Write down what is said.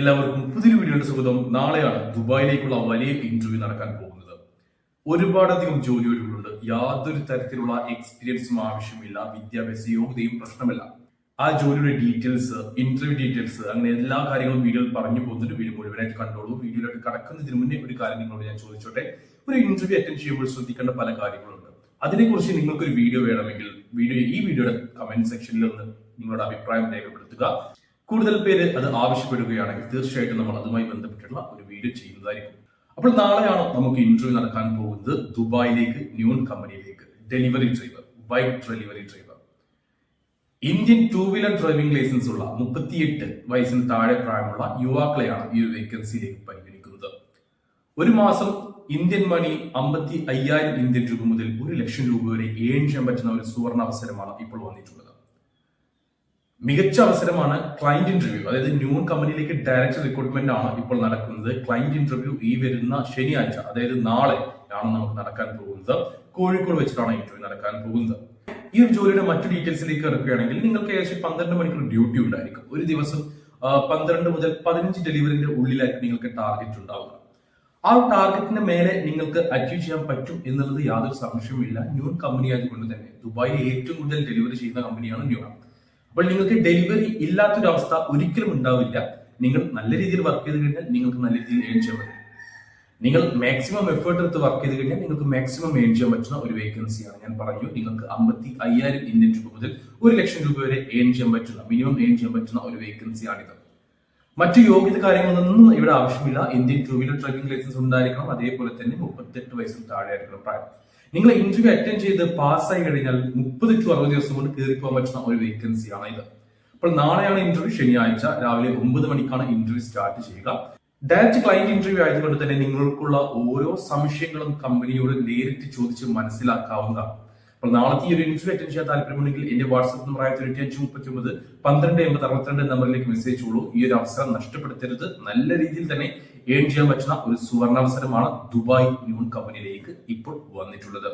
എല്ലാവർക്കും പുതിയൊരു വീഡിയോയുടെ സ്വാഗതം. നാളെയാണ് ദുബായിലേക്കുള്ള വലിയ ഇന്റർവ്യൂ നടക്കാൻ പോകുന്നത്. ഒരുപാടധികം ജോലികളുണ്ട്. യാതൊരു തരത്തിലുള്ള എക്സ്പീരിയൻസും ആവശ്യമില്ല, വിദ്യാഭ്യാസ യോഗ്യതയും പ്രശ്നമല്ല. ആ ജോലിയുടെ ഡീറ്റെയിൽസ്, ഇന്റർവ്യൂ ഡീറ്റെയിൽസ്, അങ്ങനെ എല്ലാ കാര്യങ്ങളും വീഡിയോയിൽ പറഞ്ഞു പോകുന്നുണ്ട്. വീഡിയോ മുഴുവനായിട്ട് കണ്ടോളൂ. വീഡിയോയിലോട്ട് കടക്കുന്നതിന് മുന്നേ ഒരു കാര്യം നിങ്ങളോട് ഞാൻ ചോദിച്ചോട്ടെ. ഒരു ഇന്റർവ്യൂ അറ്റൻഡ് ചെയ്യുമ്പോൾ ശ്രദ്ധിക്കേണ്ട പല കാര്യങ്ങളുണ്ട്. അതിനെക്കുറിച്ച് നിങ്ങൾക്കൊരു വീഡിയോ വേണമെങ്കിൽ ഈ വീഡിയോയുടെ കമന്റ് സെക്ഷനിൽ നിന്ന് നിങ്ങളുടെ അഭിപ്രായം രേഖപ്പെടുത്തുക. കൂടുതൽ പേര് അത് ആവശ്യപ്പെടുകയാണെങ്കിൽ തീർച്ചയായിട്ടും നമ്മൾ അതുമായി ബന്ധപ്പെട്ടുള്ള ഒരു വീഡിയോ ചെയ്യുന്നതായിരിക്കും. അപ്പോൾ നാളെയാണ് നമുക്ക് ഇന്റർവ്യൂ നടക്കാൻ പോകുന്നത് ദുബായിലേക്ക്, ന്യൂൺ കമ്പനിയിലേക്ക്. Delivery driver, bike delivery driver. Indian two wheeler driving licence ഉള്ള 38 വയസ്സിന് താഴെ പ്രായമുള്ള യുവാക്കളെയാണ് ഈ ഒരു വേക്കൻസിയിലേക്ക് പരിഗണിക്കുന്നത്. ഒരു മാസം ഇന്ത്യൻ മണി 55,000 ഇന്ത്യൻ രൂപ മുതൽ 1,00,000 രൂപ വരെ ഏൺ ചെയ്യാൻ പറ്റുന്ന ഒരു സുവർണ അവസരമാണ് ഇപ്പോൾ വന്നിട്ടുള്ളത്. മികച്ച അവസരമാണ് ക്ലയന്റ് ഇന്റർവ്യൂ. അതായത് ന്യൂൺ കമ്പനിയിലേക്ക് ഡയറക്റ്റ് റിക്രൂട്ട്മെന്റ് ആണ് ഇപ്പോൾ നടക്കുന്നത്. ക്ലയന്റ് ഇന്റർവ്യൂ ഈ വരുന്ന ശനിയാഴ്ച, അതായത് നാളെ ആണ് നമുക്ക് നടക്കാൻ പോകുന്നത്. കോഴിക്കോട് വെച്ചിട്ടാണ് ഇന്റർവ്യൂ നടക്കാൻ പോകുന്നത്. ഈ ഒരു ജോലിയുടെ മറ്റു ഡീറ്റെയിൽസിലേക്ക് ഇറക്കുകയാണെങ്കിൽ നിങ്ങൾക്ക് ഏകദേശം 12 മണിക്കൂർ ഡ്യൂട്ടി ഉണ്ടായിരിക്കും. ഒരു ദിവസം 12 മുതൽ 15 ഡെലിവറിന്റെ ഉള്ളിലായിരിക്കും നിങ്ങൾക്ക് ടാർഗറ്റ് ഉണ്ടാവുക. ആ ടാർഗറ്റിന് മേലെ നിങ്ങൾക്ക് അച്ചീവ് ചെയ്യാൻ പറ്റും എന്നുള്ളത് യാതൊരു സംശയവുമില്ല. ന്യൂൺ കമ്പനി ആയതുകൊണ്ട് തന്നെ ദുബായിലെ ഏറ്റവും കൂടുതൽ ഡെലിവറി ചെയ്യുന്ന കമ്പനിയാണ് ന്യൂൺ. അപ്പോൾ നിങ്ങൾക്ക് ഡെലിവറി ഇല്ലാത്തൊരു അവസ്ഥ ഒരിക്കലും ഉണ്ടാവില്ല. നിങ്ങൾ നല്ല രീതിയിൽ വർക്ക് ചെയ്ത് കഴിഞ്ഞാൽ നിങ്ങൾക്ക് നല്ല രീതിയിൽ ഏൺ ചെയ്യാൻ പറ്റും. നിങ്ങൾ മാക്സിമം എഫേർട്ട് എടുത്ത് വർക്ക് ചെയ്ത് കഴിഞ്ഞാൽ നിങ്ങൾക്ക് മാക്സിമം ഏൺ ചെയ്യാൻ പറ്റുന്ന ഒരു വേക്കൻസിയാണ്. ഞാൻ പറഞ്ഞു, നിങ്ങൾക്ക് 55,000 ഇന്ത്യൻ രൂപ മുതൽ 1,00,000 രൂപ വരെ ഏൺ ചെയ്യാൻ പറ്റുന്ന, മിനിമം ഏൺ ചെയ്യാൻ പറ്റുന്ന ഒരു വേക്കൻസിയാണിത്. മറ്റു യോഗ്യത കാര്യങ്ങളൊന്നും ഇവിടെ ആവശ്യമില്ല. Indian two wheeler driving licence ഉണ്ടായിരിക്കണം. അതേപോലെ തന്നെ 38 വയസ്സിന് താഴെ ആയിരിക്കണം പ്രായം. നിങ്ങൾ ഇന്റർവ്യൂ അറ്റൻഡ് ചെയ്ത് പാസ്സായി കഴിഞ്ഞാൽ 30 to 60 ദിവസം കൊണ്ട് കയറി പോകാൻ പറ്റുന്ന ഒരു വേക്കൻസിയാണ് ഇത്. അപ്പോൾ നാളെയാണ് ഇന്റർവ്യൂ. ശനിയാഴ്ച രാവിലെ 9 മണിക്കാണ് ഇന്റർവ്യൂ സ്റ്റാർട്ട് ചെയ്യുക. ഡയറക്റ്റ് ക്ലയന്റ് ഇന്റർവ്യൂ ആയതുകൊണ്ട് തന്നെ നിങ്ങൾക്കുള്ള ഓരോ സംശയങ്ങളും കമ്പനിയോട് നേരിട്ട് ചോദിച്ച് മനസ്സിലാക്കാവുന്നതാണ്. അപ്പോൾ നാളത്തെ ഈ ഒരു ഇന്റർവ്യൂ അറ്റൻഡ് ചെയ്യാൻ താല്പര്യമുണ്ടെങ്കിൽ എന്റെ വാട്സ്ആപ്പ് നമ്പർ 9539 നമ്പറിലേക്ക് മെസ്സേജ് ഉള്ളൂ. ഈ ഒരു അവസരം നഷ്ടപ്പെടുത്തരുത്. നല്ല രീതിയിൽ തന്നെ ഏൺ ചെയ്യാൻ പറ്റുന്ന ഒരു സുവർണാവസരമാണ് ദുബായ് ന്യൂൺ കമ്പനിയിലേക്ക് ഇപ്പോൾ വന്നിട്ടുള്ളത്.